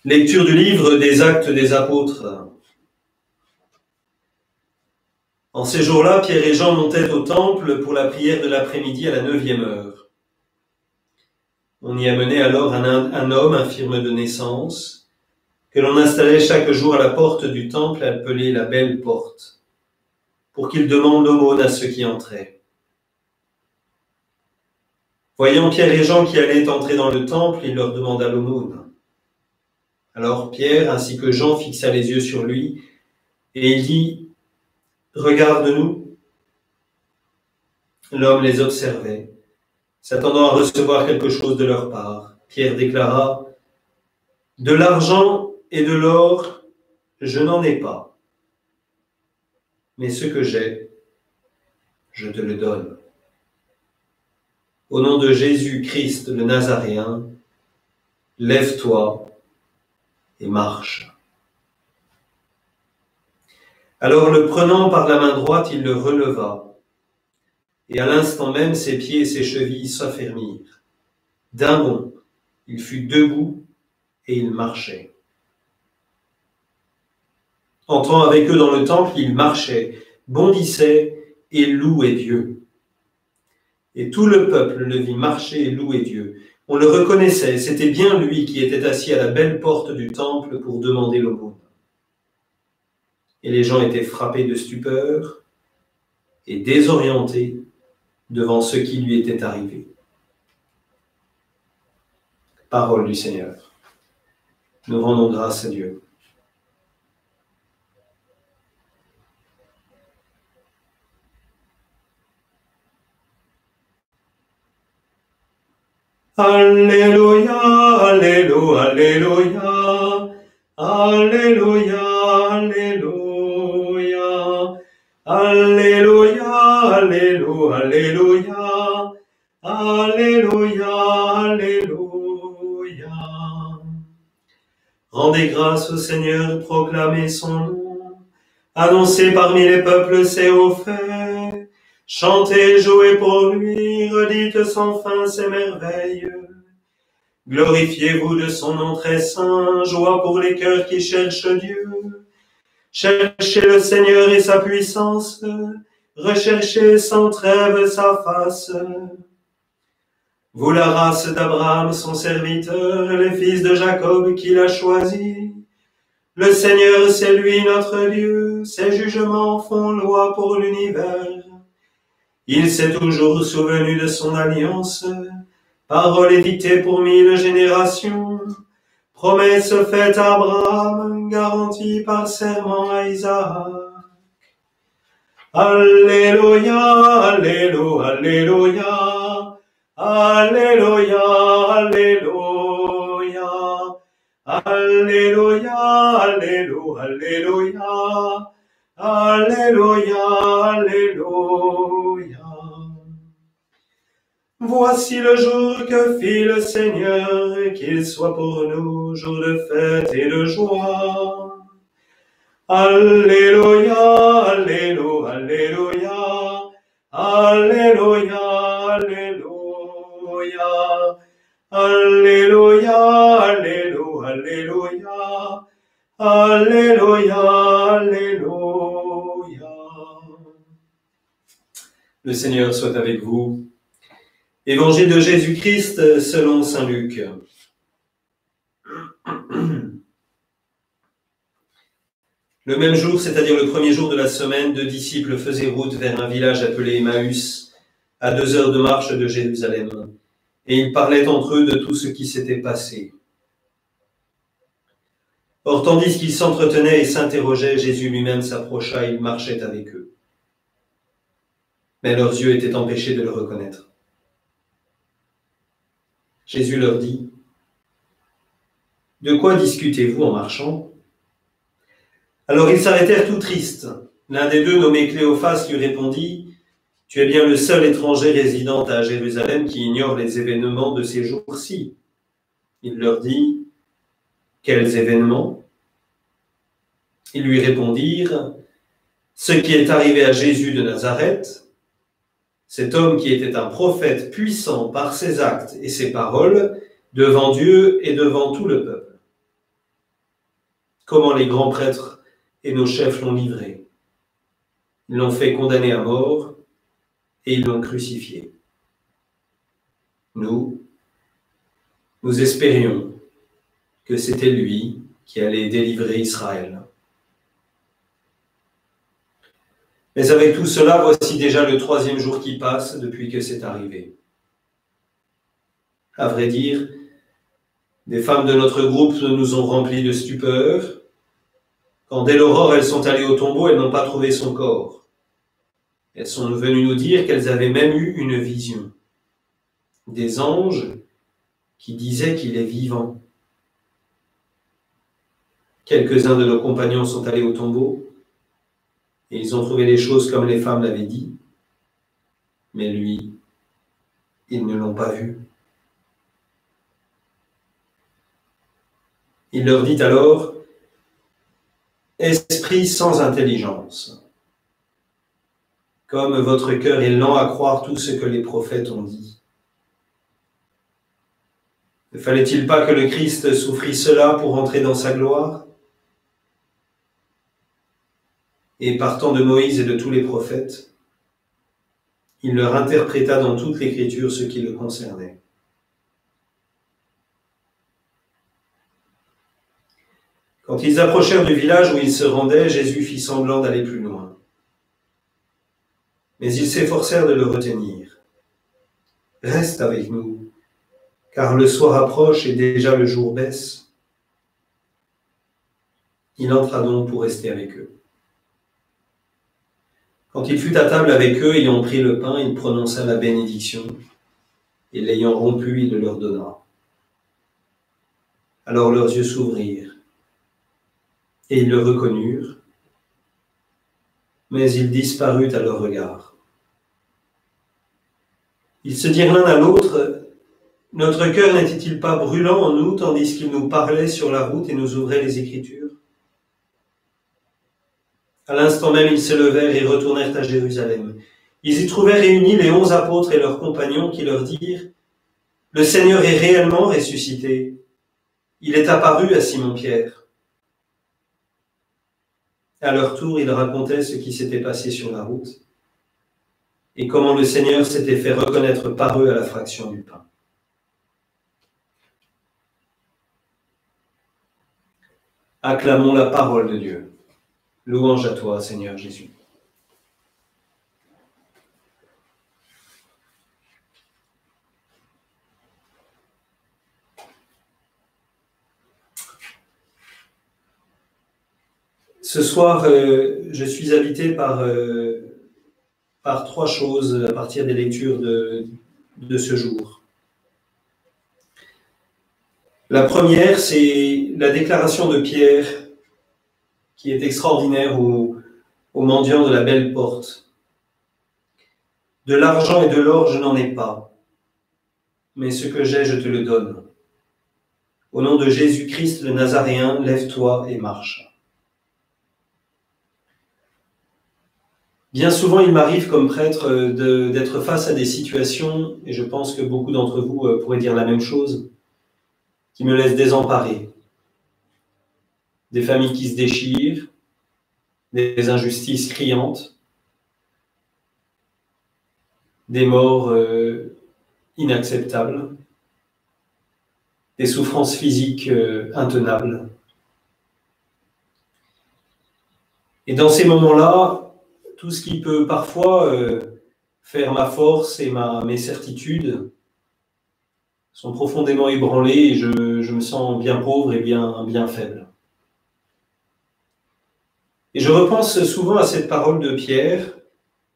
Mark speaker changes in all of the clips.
Speaker 1: Lecture du livre des Actes des Apôtres. En ces jours-là, Pierre et Jean montaient au temple pour la prière de l'après-midi à la 9e heure. On y amenait alors un homme infirme de naissance, que l'on installait chaque jour à la porte du temple appelée la Belle Porte, pour qu'il demande l'aumône à ceux qui entraient. Voyant Pierre et Jean qui allaient entrer dans le temple, il leur demanda l'aumône. Alors Pierre ainsi que Jean fixa les yeux sur lui, et il dit « Regarde-nous ». L'homme les observait, s'attendant à recevoir quelque chose de leur part. Pierre déclara « De l'argent et de l'or, je n'en ai pas, mais ce que j'ai, je te le donne. Au nom de Jésus-Christ le Nazaréen, lève-toi et marche. » Alors le prenant par la main droite, il le releva, et à l'instant même ses pieds et ses chevilles s'affermirent. D'un bond, il fut debout et il marchait. Entrant avec eux dans le temple, il marchait, bondissait et louait Dieu. Et tout le peuple le vit marcher et louer Dieu. On le reconnaissait, c'était bien lui qui était assis à la belle porte du temple pour demander l'aumône. Et les gens étaient frappés de stupeur et désorientés devant ce qui lui était arrivé. Parole du Seigneur. Nous rendons grâce à Dieu. Alléluia, Alléluia, Alléluia, Alléluia, Alléluia, Alléluia, Alléluia, Alléluia, Alléluia. Rendez grâce au Seigneur, proclamez son nom, annoncez parmi les peuples ses hauts faits. Chantez, jouez pour lui, redites sans fin ses merveilles. Glorifiez-vous de son nom très saint, joie pour les cœurs qui cherchent Dieu. Cherchez le Seigneur et sa puissance, recherchez sans trêve sa face. Vous la race d'Abraham, son serviteur, les fils de Jacob qu'il a choisis. Le Seigneur, c'est lui notre Dieu, ses jugements font loi pour l'univers. Il s'est toujours souvenu de son alliance, parole édictée pour 1000 générations, promesse faite à Abraham, garantie par serment à Isaac. Alléluia, Alléluia, Alléluia, Alléluia, Alléluia, Alléluia, Alléluia, Alléluia, Alléluia. Voici le jour que fit le Seigneur, qu'il soit pour nous jour de fête et de joie. Alléluia, Alléluia, Alléluia, Alléluia, Alléluia, Alléluia, Alléluia, Alléluia, Alléluia. Le Seigneur soit avec vous. Évangile de Jésus-Christ selon saint Luc. Le même jour, c'est-à-dire le premier jour de la semaine, 2 disciples faisaient route vers un village appelé Emmaüs, à 2 heures de marche de Jérusalem, et ils parlaient entre eux de tout ce qui s'était passé. Or, tandis qu'ils s'entretenaient et s'interrogeaient, Jésus lui-même s'approcha et il marchait avec eux. Mais leurs yeux étaient empêchés de le reconnaître. Jésus leur dit « De quoi discutez-vous en marchant ?» Alors ils s'arrêtèrent tout tristes. L'un des deux, nommé Cléophas, lui répondit « Tu es bien le seul étranger résidant à Jérusalem qui ignore les événements de ces jours-ci. » Il leur dit « Quels événements ?» Ils lui répondirent « Ce qui est arrivé à Jésus de Nazareth, cet homme qui était un prophète puissant par ses actes et ses paroles devant Dieu et devant tout le peuple. Comment les grands prêtres et nos chefs l'ont livré. Ils l'ont fait condamner à mort et ils l'ont crucifié. Nous espérions que c'était lui qui allait délivrer Israël. Mais avec tout cela, voici déjà le 3e jour qui passe depuis que c'est arrivé. À vrai dire, des femmes de notre groupe nous ont remplis de stupeur. Quand dès l'aurore elles sont allées au tombeau, elles n'ont pas trouvé son corps. Elles sont venues nous dire qu'elles avaient même eu une vision. Des anges qui disaient qu'il est vivant. Quelques-uns de nos compagnons sont allés au tombeau et ils ont trouvé les choses comme les femmes l'avaient dit. Mais lui, ils ne l'ont pas vu. Il leur dit alors, « Esprit sans intelligence, comme votre cœur est lent à croire tout ce que les prophètes ont dit. Ne fallait-il pas que le Christ souffrit cela pour entrer dans sa gloire ?» Et partant de Moïse et de tous les prophètes, il leur interpréta dans toute l'Écriture ce qui le concernait. Quand ils approchèrent du village où ils se rendaient, Jésus fit semblant d'aller plus loin. Mais ils s'efforcèrent de le retenir. « Reste avec nous, car le soir approche et déjà le jour baisse. » Il entra donc pour rester avec eux. Quand il fut à table avec eux, ayant pris le pain, il prononça la bénédiction, et l'ayant rompu, il le leur donna. Alors leurs yeux s'ouvrirent, et ils le reconnurent, mais il disparut à leur regard. Ils se dirent l'un à l'autre, « Notre cœur n'était-il pas brûlant en nous, tandis qu'il nous parlait sur la route et nous ouvrait les Écritures ?» À l'instant même, ils se levèrent et retournèrent à Jérusalem. Ils y trouvèrent réunis les 11 apôtres et leurs compagnons qui leur dirent « Le Seigneur est réellement ressuscité. Il est apparu à Simon-Pierre. » À leur tour, ils racontaient ce qui s'était passé sur la route et comment le Seigneur s'était fait reconnaître par eux à la fraction du pain. Acclamons la parole de Dieu. Louange à toi, Seigneur Jésus. Ce soir, je suis habité par 3 choses à partir des lectures de ce jour. La première, c'est la déclaration de Pierre, qui est extraordinaire au mendiant de la belle porte. « De l'argent et de l'or, je n'en ai pas, mais ce que j'ai, je te le donne. Au nom de Jésus-Christ le Nazaréen, lève-toi et marche. » Bien souvent, il m'arrive comme prêtre d'être face à des situations, et je pense que beaucoup d'entre vous pourraient dire la même chose, qui me laissent désemparé. Des familles qui se déchirent, des injustices criantes, des morts inacceptables, des souffrances physiques intenables. Et dans ces moments-là, tout ce qui peut parfois faire ma force et mes certitudes sont profondément ébranlés et je me sens bien pauvre et bien faible. Et je repense souvent à cette parole de Pierre,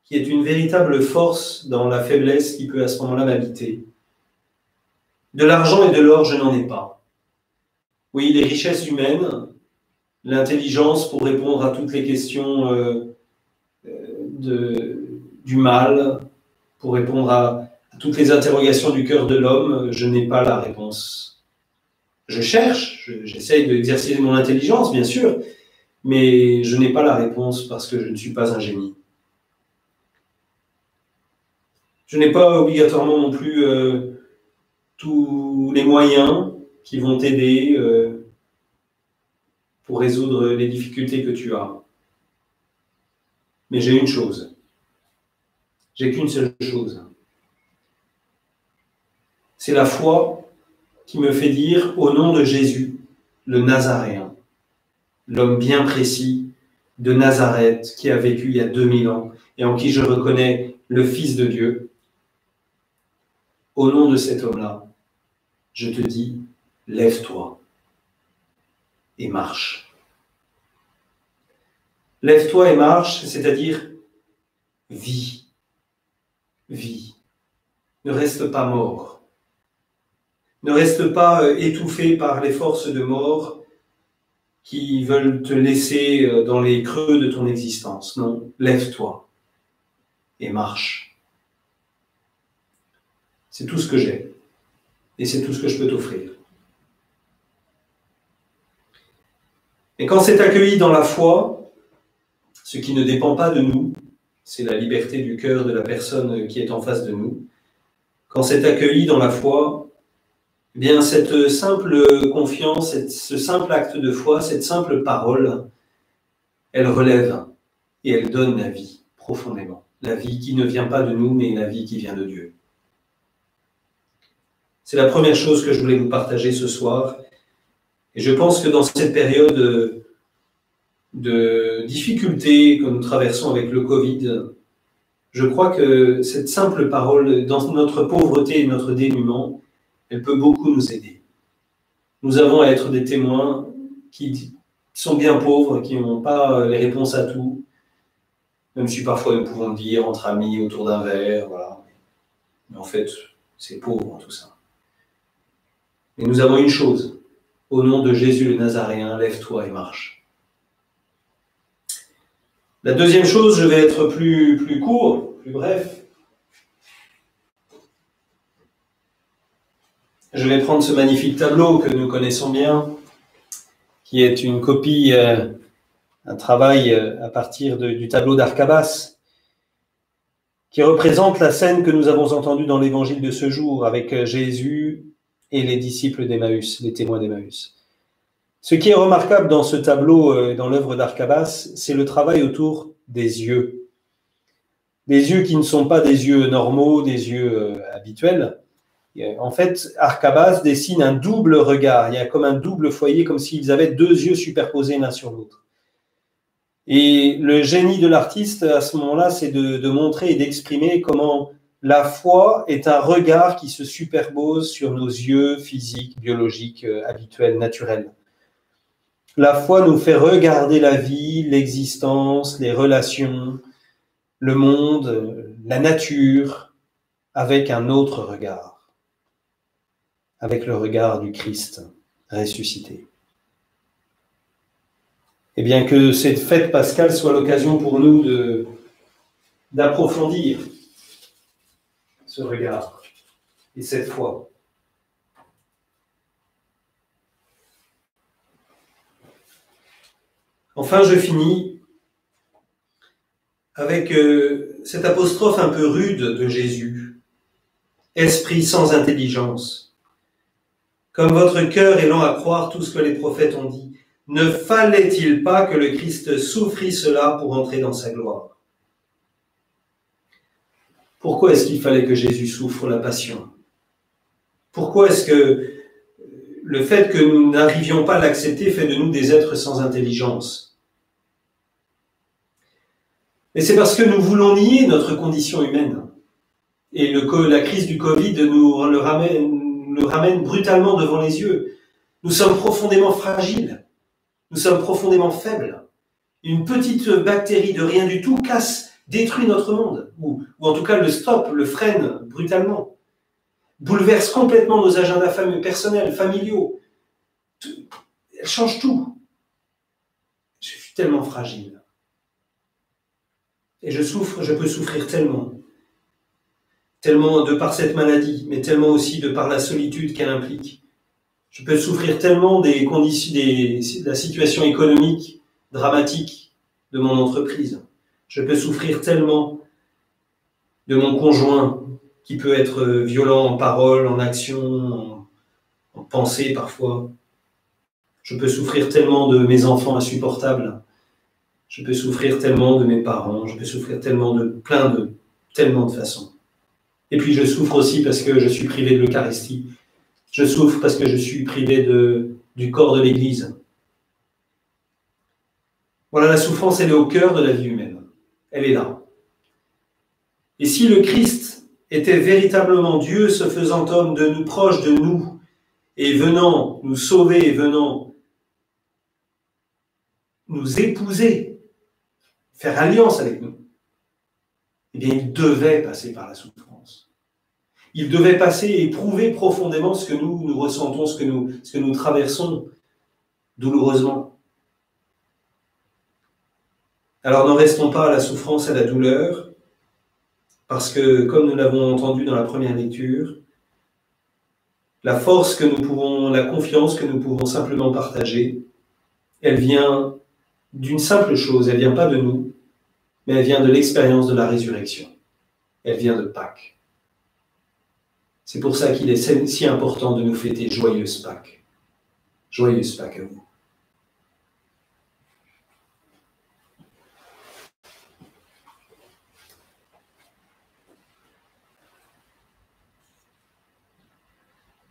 Speaker 1: qui est une véritable force dans la faiblesse qui peut à ce moment-là m'habiter. De l'argent et de l'or, je n'en ai pas. Oui, les richesses humaines, l'intelligence pour répondre à toutes les questions du mal, pour répondre à toutes les interrogations du cœur de l'homme, je n'ai pas la réponse. Je cherche, j'essaye d'exercer mon intelligence, bien sûr, mais je n'ai pas la réponse parce que je ne suis pas un génie. Je n'ai pas obligatoirement non plus tous les moyens qui vont t'aider pour résoudre les difficultés que tu as. Mais j'ai une chose. J'ai qu'une seule chose. C'est la foi qui me fait dire, au nom de Jésus, le Nazaréen, l'homme bien précis de Nazareth qui a vécu il y a 2000 ans et en qui je reconnais le Fils de Dieu, au nom de cet homme-là, je te dis, lève-toi et marche. Lève-toi et marche, c'est-à-dire vis. Vis. Ne reste pas mort. Ne reste pas étouffé par les forces de mort qui veulent te laisser dans les creux de ton existence. Non, lève-toi et marche. C'est tout ce que j'ai. Et c'est tout ce que je peux t'offrir. Et quand c'est accueilli dans la foi, ce qui ne dépend pas de nous, c'est la liberté du cœur de la personne qui est en face de nous. Quand c'est accueilli dans la foi, eh bien cette simple confiance, ce simple acte de foi, cette simple parole, elle relève et elle donne la vie profondément. La vie qui ne vient pas de nous, mais la vie qui vient de Dieu. C'est la première chose que je voulais vous partager ce soir. Et je pense que dans cette période de difficultés que nous traversons avec le Covid, je crois que cette simple parole, dans notre pauvreté et notre dénuement, elle peut beaucoup nous aider. Nous avons à être des témoins qui sont bien pauvres, qui n'ont pas les réponses à tout, même si parfois nous pouvons le dire entre amis autour d'un verre, voilà. Mais en fait, c'est pauvre tout ça. Et nous avons une chose, au nom de Jésus le Nazaréen, lève-toi et marche. La deuxième chose, je vais être plus court, plus bref. Je vais prendre ce magnifique tableau que nous connaissons bien, qui est une copie, un travail à partir du tableau d'Arcabas, qui représente la scène que nous avons entendue dans l'évangile de ce jour avec Jésus et les disciples d'Emmaüs, les témoins d'Emmaüs. Ce qui est remarquable dans ce tableau, dans l'œuvre d'Arcabas, c'est le travail autour des yeux. Des yeux qui ne sont pas des yeux normaux, des yeux habituels. En fait, Arcabas dessine un double regard. Il y a comme un double foyer, comme s'ils avaient deux yeux superposés l'un sur l'autre. Et le génie de l'artiste, à ce moment-là, c'est de montrer et d'exprimer comment la foi est un regard qui se superpose sur nos yeux physiques, biologiques, habituels, naturels. La foi nous fait regarder la vie, l'existence, les relations, le monde, la nature, avec un autre regard, avec le regard du Christ ressuscité. Et bien que cette fête pascale soit l'occasion pour nous d'approfondir ce regard et cette foi. Enfin, je finis avec cette apostrophe un peu rude de Jésus. Esprit sans intelligence. Comme votre cœur est lent à croire tout ce que les prophètes ont dit, ne fallait-il pas que le Christ souffrit cela pour entrer dans sa gloire? Pourquoi est-ce qu'il fallait que Jésus souffre la passion? Pourquoi est-ce que le fait que nous n'arrivions pas à l'accepter fait de nous des êtres sans intelligence? Mais c'est parce que nous voulons nier notre condition humaine. Et la crise du Covid nous le ramène brutalement devant les yeux. Nous sommes profondément fragiles. Nous sommes profondément faibles. Une petite bactérie de rien du tout détruit notre monde. Ou en tout cas le stoppe, le freine brutalement. Bouleverse complètement nos agendas personnels, familiaux. Elle change tout. Je suis tellement fragile. Et je peux souffrir tellement de par cette maladie, mais tellement aussi de par la solitude qu'elle implique. Je peux souffrir tellement des conditions, de la situation économique dramatique de mon entreprise. Je peux souffrir tellement de mon conjoint qui peut être violent en parole, en action, en pensée parfois. Je peux souffrir tellement de mes enfants insupportables. Je peux souffrir tellement de mes parents. Je peux souffrir tellement de tellement de façons. Et puis je souffre aussi parce que je suis privé de l'Eucharistie. Je souffre parce que je suis privé du corps de l'Église. Voilà, la souffrance, elle est au cœur de la vie humaine. Elle est là. Et si le Christ était véritablement Dieu se faisant homme de nous, proche de nous, et venant nous sauver, et venant nous épouser, faire alliance avec nous, eh bien, il devait passer par la souffrance. Il devait passer et éprouver profondément ce que nous ressentons, ce que nous traversons douloureusement. Alors n'en restons pas à la souffrance et à la douleur, parce que, comme nous l'avons entendu dans la première lecture, la force la confiance que nous pouvons simplement partager, elle vient d'une simple chose, elle ne vient pas de nous, mais elle vient de l'expérience de la résurrection. Elle vient de Pâques. C'est pour ça qu'il est si important de nous fêter joyeuse Pâques. Joyeuse Pâques à vous.